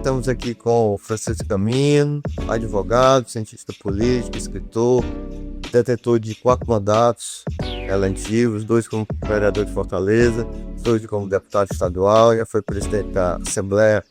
Estamos aqui com o Francisco Camino, advogado, cientista político, escritor, detentor de 4 mandatos eletivos, 2 como vereador de Fortaleza, 2 como deputado estadual, já foi presidente da Assembleia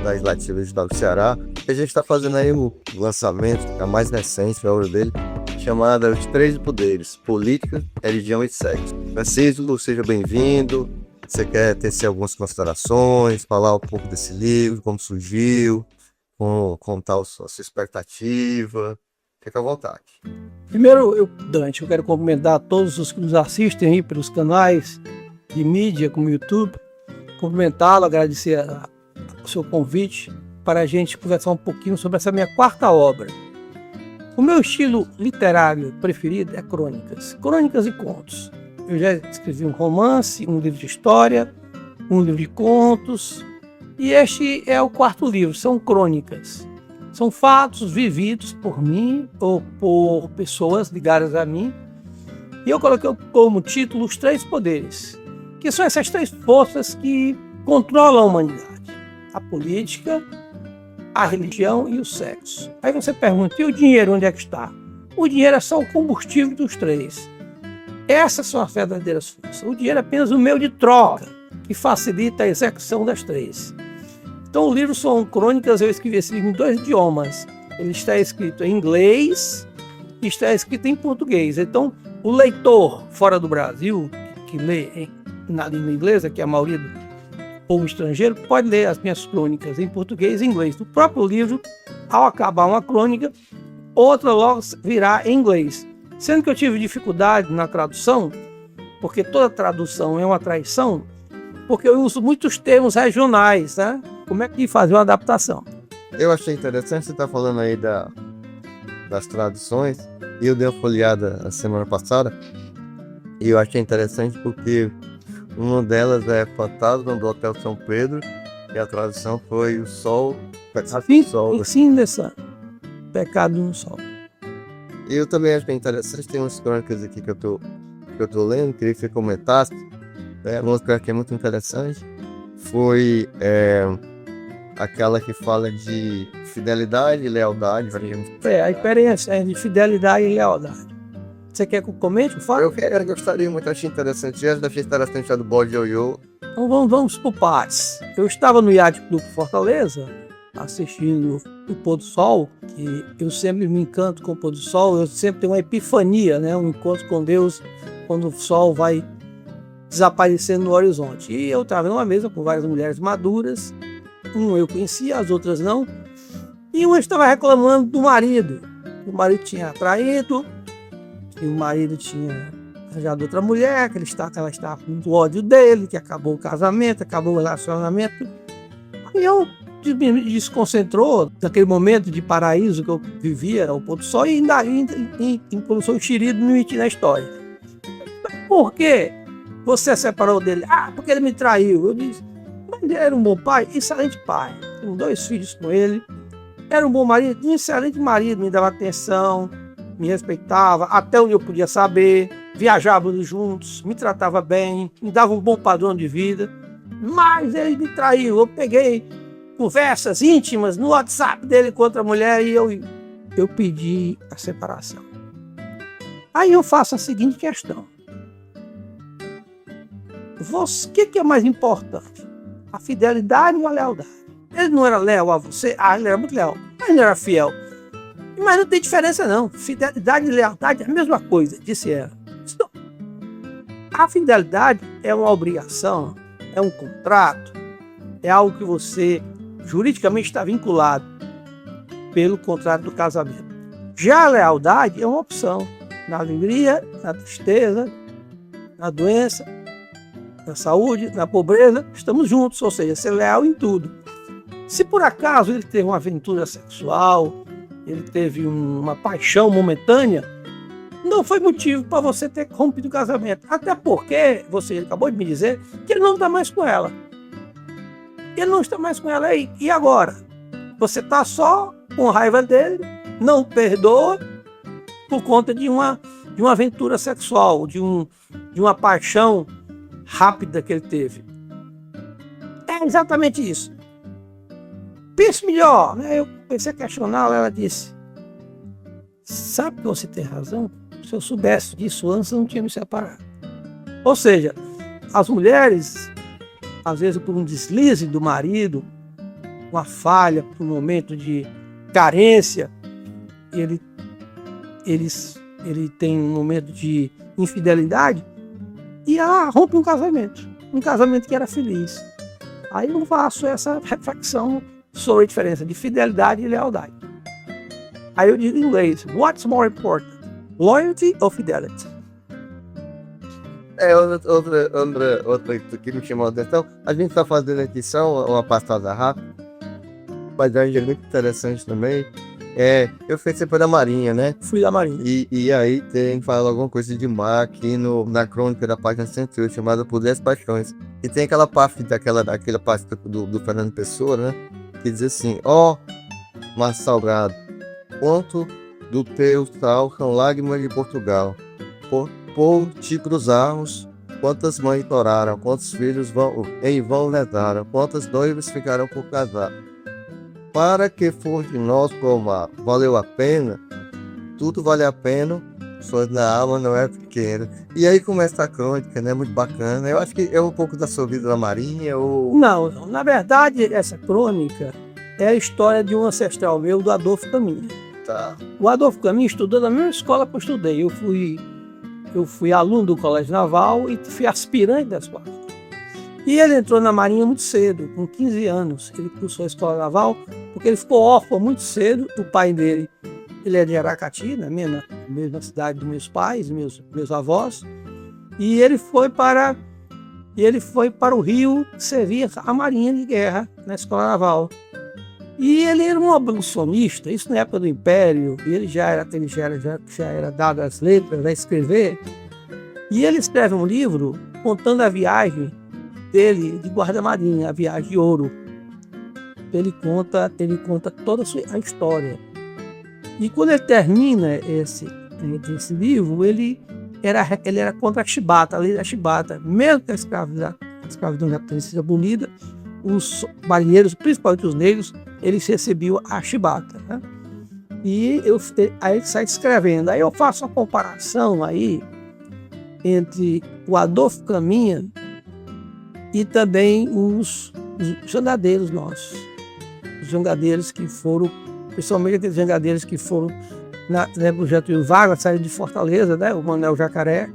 Legislativa do Estado do Ceará. E a gente está fazendo aí o lançamento, a mais recente, a obra dele, chamada Os Três Poderes: Política, Religião e Sexo. Francisco, seja bem-vindo. Você quer tecer algumas considerações, falar um pouco desse livro, como surgiu, contar a sua expectativa? Fica à vontade. Primeiro, Dante, eu quero cumprimentar todos os que nos assistem aí pelos canais de mídia, como o YouTube, cumprimentá-lo, agradecer o seu convite para a gente conversar um pouquinho sobre essa minha 4ª obra. O meu estilo literário preferido é crônicas e contos. Eu já escrevi um romance, um livro de história, um livro de contos, e este é o 4º livro, são crônicas. São fatos vividos por mim ou por pessoas ligadas a mim. E eu coloquei como título Os Três Poderes, que são essas 3 forças que controlam a humanidade: a política, a religião e o sexo. Aí você pergunta, e o dinheiro onde é que está? O dinheiro é só o combustível dos 3. Essas são as verdadeiras forças. O dinheiro é apenas o meio de troca, que facilita a execução das 3. Então o livro são crônicas, eu escrevi esse livro em 2 idiomas. Ele está escrito em inglês e está escrito em português. Então o leitor fora do Brasil, que lê na língua inglesa, que é a maioria do povo estrangeiro, pode ler as minhas crônicas em português e inglês. No próprio livro, ao acabar uma crônica, outra logo virá em inglês. Sendo que eu tive dificuldade na tradução, porque toda tradução é uma traição, porque eu uso muitos termos regionais, né? Como é que fazer uma adaptação? Eu achei interessante você estar falando aí das traduções, e eu dei uma folheada a semana passada, e eu achei interessante porque uma delas é Fantasma do Hotel São Pedro, e a tradução foi O Sol, Sim, dessa Pecado no Sol. Eu também achei interessante, tem umas crônicas aqui que eu tô lendo, queria que você comentasse. Uma crônica que é muito interessante foi aquela que fala de fidelidade e lealdade. Aí peraí, é de fidelidade e lealdade. Você quer que eu comente? Eu gostaria muito, achei interessante. Eu achei interessante a do bode ioiô. Então vamos por partes. Eu estava no Yacht Club Fortaleza, assistindo o pôr do sol, que eu sempre me encanto com o pôr do sol, eu sempre tenho uma epifania, né? Um encontro com Deus quando o sol vai desaparecendo no horizonte. E eu estava numa mesa com várias mulheres maduras, uma eu conhecia, as outras não, e uma estava reclamando do marido. O marido tinha traído, e o marido tinha arranjado outra mulher, que ela estava com muito ódio dele, que acabou o casamento, acabou o relacionamento. E eu me desconcentrou daquele momento de paraíso que eu vivia ao pôr do sol e ainda impulsou o enxerido no início da história. Por que você separou dele? Porque ele me traiu. Eu disse, mas ele era um bom pai, excelente pai. Tenho 2 filhos com ele. Era um bom marido, um excelente marido, me dava atenção, me respeitava, até onde eu podia saber, viajávamos juntos, me tratava bem, me dava um bom padrão de vida. Mas ele me traiu. Eu peguei conversas íntimas no WhatsApp dele com outra mulher e eu pedi a separação. Aí eu faço a seguinte questão: o que é mais importante? A fidelidade ou a lealdade? Ele não era leal a você? Ele era muito leal, mas não era fiel. Mas não tem diferença não, fidelidade e lealdade é a mesma coisa, disse ela. A fidelidade é uma obrigação, é um contrato, é algo que você juridicamente está vinculado pelo contrato do casamento. Já a lealdade é uma opção. Na alegria, na tristeza, na doença, na saúde, na pobreza, estamos juntos, ou seja, ser leal em tudo. Se por acaso ele teve uma aventura sexual, ele teve uma paixão momentânea, não foi motivo para você ter rompido o casamento. Até porque, você acabou de me dizer, que ele não está mais com ela. Ele não está mais com ela aí. E agora? Você está só com raiva dele, não perdoa por conta de uma aventura sexual, de uma paixão rápida que ele teve. É exatamente isso. pense melhor, né? Eu comecei a questioná-la, ela disse, sabe que você tem razão? Se eu soubesse disso antes, eu não tinha me separado. Ou seja, as mulheres, às vezes por um deslize do marido, uma falha, por um momento de carência, ele tem um momento de infidelidade e ela rompe um casamento que era feliz. Aí eu faço essa reflexão sobre a diferença de fidelidade e lealdade. Aí eu digo em inglês, what's more important, loyalty or fidelity? Outra que me chamou a atenção, a gente está fazendo aqui só uma passada rápida, mas é muito interessante também. Eu fiz sempre da Marinha, né? Fui da Marinha. E aí fala alguma coisa de mar aqui na crônica da página 108, chamada Por 10 Paixões. E tem aquela parte daquela parte do Fernando Pessoa, né? Que diz assim, mar salgado, quanto do teu sal são lágrimas de Portugal. Por te cruzarmos, quantas mães choraram, quantos filhos em vão lesaram, quantas noivas ficaram por casar. Para que for de nós como valeu a pena, tudo vale a pena, só na alma não é pequena. E aí começa a crônica, né? Muito bacana. Eu acho que é um pouco da sua vida da Marinha ou... Não. Na verdade, essa crônica é a história de um ancestral meu, do Adolfo Caminha. Tá. O Adolfo Caminha estudou na mesma escola que eu estudei. Eu fui aluno do Colégio Naval e fui aspirante da escola. E ele entrou na Marinha muito cedo, com 15 anos. Ele cursou a escola naval porque ele ficou órfão muito cedo. O pai dele, ele é de Aracati, na mesma cidade dos meus pais, meus avós. E ele foi para o Rio servir a Marinha de Guerra na escola naval. E ele era um abolicionista, isso na época do Império, e ele já era dado as letras a escrever. E ele escreve um livro contando a viagem dele de guarda-marinha, a viagem de ouro. Ele conta toda a história. E quando ele termina esse livro, ele era contra a chibata, a lei da chibata. Mesmo que a escravidão já tenha sido abolida, os marinheiros, principalmente os negros, eles recebiam a chibata, né? E aí ele sai escrevendo. Aí eu faço uma comparação aí entre o Adolfo Caminha e também os jangadeiros nossos. Os jangadeiros que foram, principalmente aqueles jangadeiros que foram na época do Getúlio Vargas, saíram de Fortaleza, né, o Manuel Jacaré,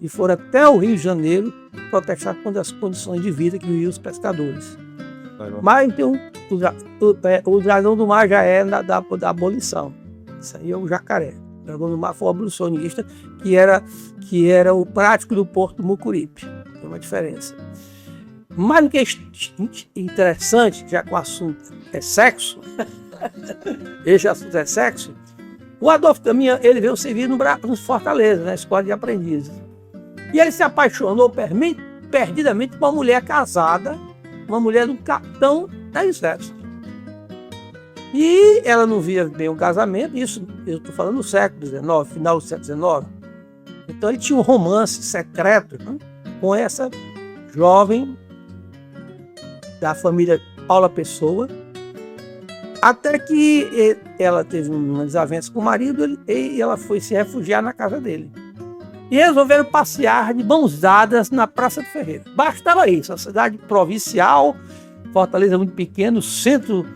e foram até o Rio de Janeiro protestar contra as condições de vida que viviam os pescadores. Mas então, o dragão do mar já é da abolição. Isso aí é o Jacaré. O dragão do mar foi o abolicionista, que era o prático do Porto do Mucuripe. Tem uma diferença. Mas o que é interessante, já que o assunto é sexo, esse assunto é sexo, o Adolfo Caminha, ele veio servir no Fortaleza, na escola de aprendizes. E ele se apaixonou perdidamente por uma mulher casada, uma mulher do capitão da exército. E ela não via bem o casamento, isso eu estou falando do século XIX, final do século XIX. Então ele tinha um romance secreto, né, com essa jovem da família Paula Pessoa, até que ela teve uma desavença com o marido e ela foi se refugiar na casa dele. E resolveram passear de mãos dadas na Praça do Ferreira. Bastava isso, a cidade provincial, Fortaleza muito pequeno, o centro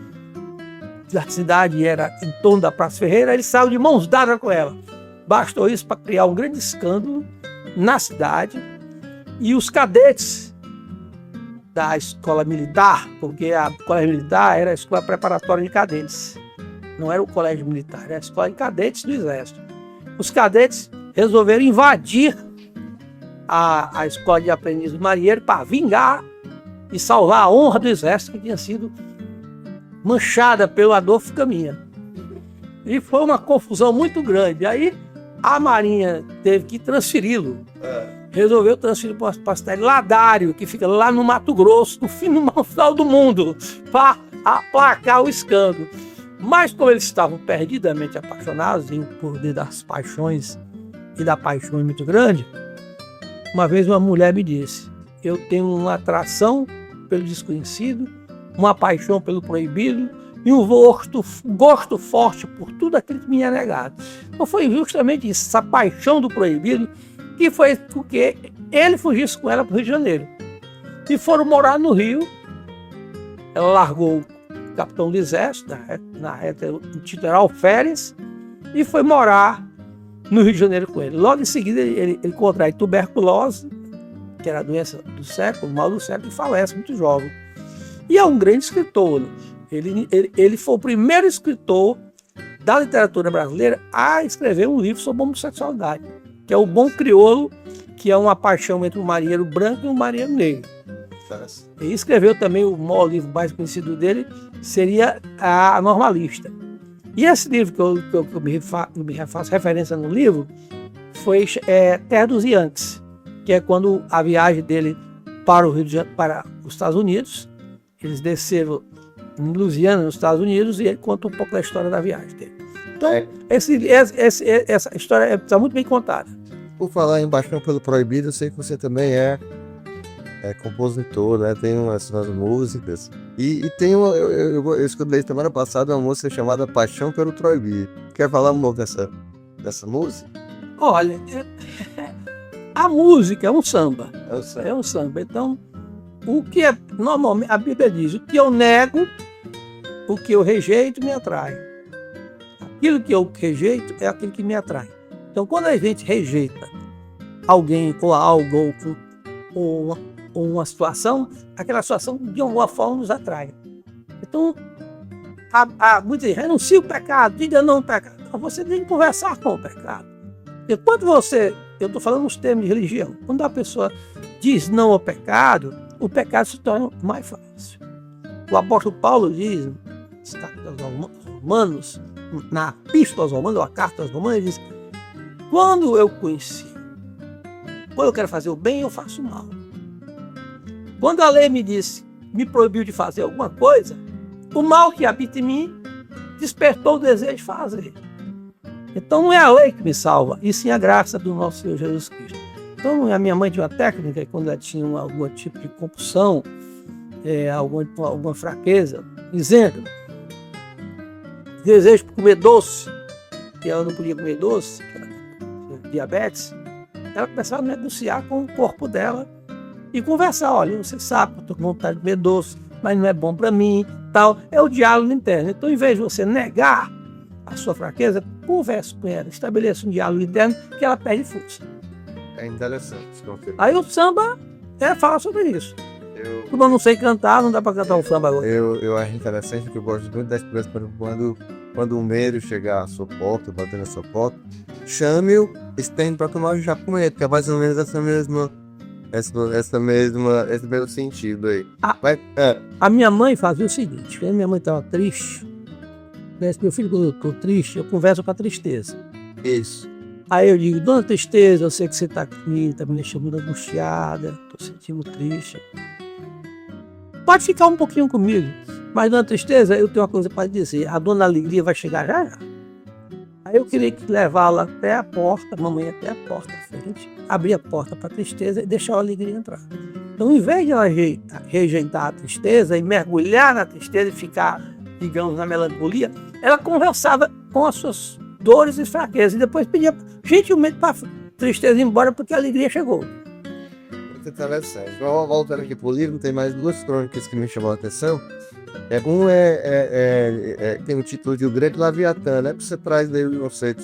da cidade era em torno da Praça Ferreira, ele saiu de mãos dadas com ela. Bastou isso para criar um grande escândalo na cidade. E os cadetes da escola militar, porque a colégio militar era a escola preparatória de cadetes, não era o colégio militar, era a escola de cadetes do exército. Os cadetes resolveram invadir a escola de aprendiz do marinheiro para vingar e salvar a honra do exército que tinha sido manchada pelo Adolfo Caminha. E foi uma confusão muito grande. Aí a Marinha teve que transferi-lo. Resolveu transferir para a cidade Ladário, que fica lá no Mato Grosso, no final do mundo, para aplacar o escândalo. Mas como eles estavam perdidamente apaixonados, em poder das paixões e da paixão muito grande, uma vez uma mulher me disse: eu tenho uma atração pelo desconhecido, uma paixão pelo proibido e um gosto forte por tudo aquilo que me é negado. Então foi justamente isso, essa paixão do proibido, que foi porque ele fugisse com ela para o Rio de Janeiro. E foram morar no Rio. Ela largou o capitão do exército, na reta, o título era Alferes, e foi morar no Rio de Janeiro com ele. Logo em seguida, ele contrai tuberculose, que era a doença do século, o mal do século, e falece muito jovem. E é um grande escritor. Ele foi o primeiro escritor da literatura brasileira a escrever um livro sobre homossexualidade, que é O Bom Crioulo, que é uma paixão entre um marinheiro branco e um marinheiro negro. Ele escreveu também, o maior livro mais conhecido dele seria A Normalista. E esse livro que eu me faço referência no livro foi Terra dos Yankees, que é quando a viagem dele para os Estados Unidos. Eles desceram em Louisiana, nos Estados Unidos, e ele conta um pouco da história da viagem dele. Então, essa história está muito bem contada. Por falar em Paixão pelo Proibido, eu sei que você também é compositor, né? Tem umas músicas. E tem eu escutei semana passada uma música chamada Paixão pelo Proibido. Quer falar um pouco dessa música? Olha, a música é um samba. É um samba. Então, o que é normalmente a Bíblia diz: o que eu nego, o que eu rejeito, me atrai. Aquilo que eu rejeito é aquilo que me atrai. Então, quando a gente rejeita alguém ou algo ou uma situação, aquela situação de alguma forma nos atrai. Então, muitos dizem: renuncia o pecado, diga não ao pecado. Então, você tem que conversar com o pecado. Porque quando eu estou falando nos termos de religião, quando a pessoa diz não ao pecado, o pecado se torna mais fácil. O apóstolo Paulo diz, Romanos, na Epístola aos Romanos, ou a Carta aos Romanos, ele diz: quando eu quero fazer o bem, eu faço o mal. Quando a lei me proibiu de fazer alguma coisa, o mal que habita em mim despertou o desejo de fazer. Então não é a lei que me salva, e sim a graça do nosso Senhor Jesus Cristo. Então a minha mãe tinha uma técnica, quando ela tinha algum tipo de compulsão, alguma fraqueza, dizendo: desejo de comer doce, que ela não podia comer doce, que ela tinha diabetes, ela começava a negociar com o corpo dela e conversar: olha, você sabe que eu estou com vontade de comer doce, mas não é bom para mim, tal. É o diálogo interno. Então, em vez de você negar a sua fraqueza, converse com ela, estabeleça um diálogo interno que ela perde força. É interessante. Aí o samba fala sobre isso. Como eu não sei cantar, não dá para cantar um samba agora. Eu acho interessante, porque eu gosto muito da expressão quando um meio chegar à sua porta, bater na sua porta, chame-o, estende para tomar o chá com ele, que é mais ou menos esse mesmo sentido aí. A minha mãe fazia o seguinte: quando minha mãe estava triste, meu filho, quando eu estou triste, eu converso com a tristeza. Isso. Aí eu digo: dona Tristeza, eu sei que você está aqui, está me deixando muito angustiada, estou sentindo triste. Pode ficar um pouquinho comigo, mas dona Tristeza, eu tenho uma coisa para dizer: a dona Alegria vai chegar já. Aí eu queria levá-la até a porta, a mamãe até a porta à frente, abrir a porta para a Tristeza e deixar a Alegria entrar. Então, em vez de ela rejeitar a tristeza e mergulhar na tristeza e ficar, digamos, na melancolia, ela conversava com as suas dores e fraquezas e depois pedia gentilmente para a tristeza ir embora, porque a alegria chegou. Muito interessante. Voltando aqui para o livro, tem mais duas crônicas que me chamam a atenção. Tem o título de O Grande Leviatã, né? Você traz daí o conceito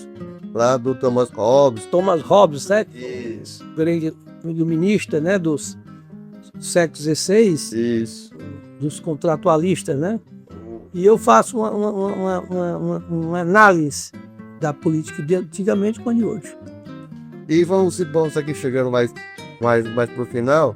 lá do Thomas Hobbes. Thomas Hobbes, né? Isso. Grande iluminista, né? Dos século XVI. Isso. Dos contratualistas, né? E eu faço uma análise da política de antigamente com a de hoje. E vamos aqui chegando mais para o final.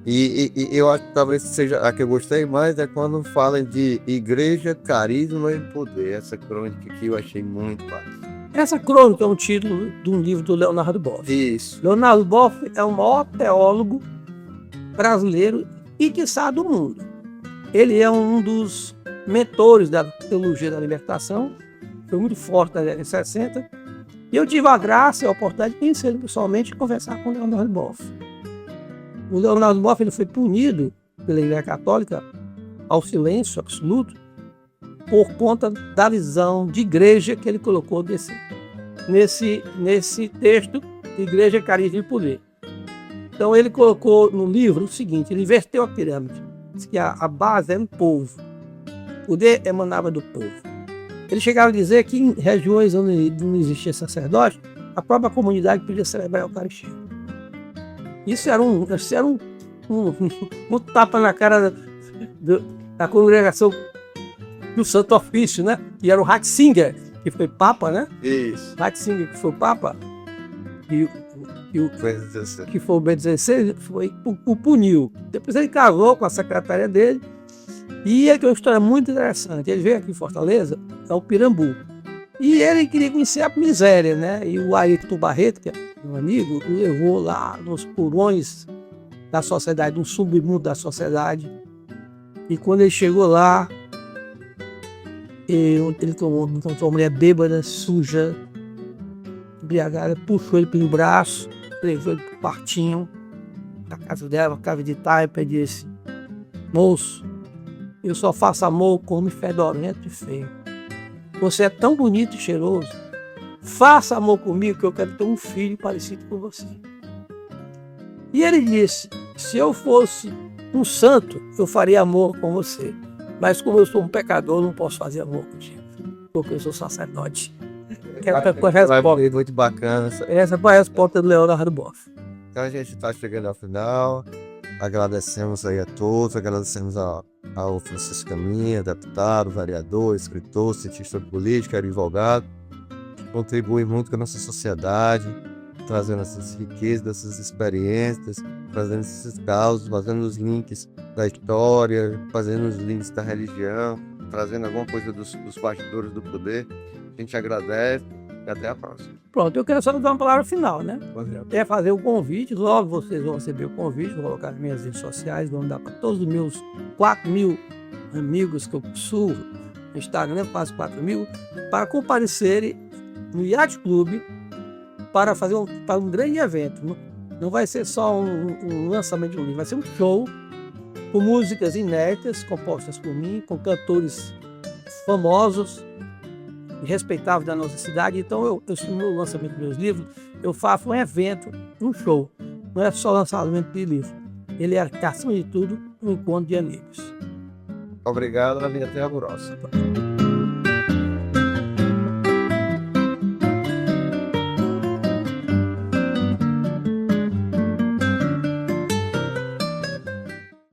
E eu acho que talvez seja a que eu gostei mais, é quando falam de igreja, carisma e poder. Essa crônica aqui eu achei muito fácil. Essa crônica é um título de um livro do Leonardo Boff. Isso. Leonardo Boff é o maior teólogo brasileiro e, quiçá, do mundo. Ele é um dos mentores da teologia da libertação, foi muito forte na década de 60, e eu tive a graça e a oportunidade de conhecer ele pessoalmente e conversar com o Leonardo Boff. O Leonardo Boff ele foi punido pela Igreja Católica ao silêncio absoluto por conta da visão de igreja que ele colocou nesse texto, Igreja, Carisma e Poder. Então ele colocou no livro o seguinte, ele inverteu a pirâmide, diz que a base era o povo, o poder emanava do povo. Ele chegava a dizer que em regiões onde não existia sacerdote, a própria comunidade podia celebrar a Eucaristia. Isso era um tapa na cara da congregação do Santo Ofício, né? Que era o Ratzinger, que foi Papa, né? Isso. Ratzinger, que foi Papa, que foi o Bento XVI, o puniu. Depois ele casou com a secretária dele, e ele tem uma história muito interessante. Ele veio aqui em Fortaleza, ao Pirambu, e ele queria conhecer a miséria, né? E o Ayrton Barreto, que é meu amigo, o levou lá nos porões da sociedade, no submundo da sociedade. E quando ele chegou lá, ele encontrou uma mulher bêbada, suja, embriagada, puxou ele pelo braço, levou ele para o quartinho da casa dela, casa de taipa, e disse: moço, eu só faço amor com homem fedorento e feio. Você é tão bonito e cheiroso, faça amor comigo que eu quero ter um filho parecido com você. E ele disse: se eu fosse um santo, eu faria amor com você. Mas como eu sou um pecador, não posso fazer amor contigo, porque eu sou sacerdote. Muito bacana. Essa foi a resposta do Leonardo Boff. Então a gente está chegando ao final. Agradecemos aí a todos, agradecemos ao Francisco Caminha, deputado, vereador, escritor, cientista político, advogado, que contribui muito com a nossa sociedade, trazendo essas riquezas, essas experiências, trazendo esses causos, fazendo os links da história, fazendo os links da religião, trazendo alguma coisa dos bastidores do poder. A gente agradece e até a próxima. Pronto, eu quero só dar uma palavra final, né? É fazer o convite, logo vocês vão receber o convite, vou colocar nas minhas redes sociais, vou dar para todos os meus 4.000 amigos que eu possuo no Instagram, quase 4.000, para comparecerem no Yacht Club para fazer um grande evento. Não vai ser só um lançamento de um livro, vai ser um show com músicas inéditas, compostas por mim, com cantores famosos e respeitáveis da nossa cidade. Então, no lançamento dos meus livros, eu faço um evento, um show. Não é só lançamento de livro. Ele é, acima de tudo, um encontro de amigos. Obrigado, e até a próxima.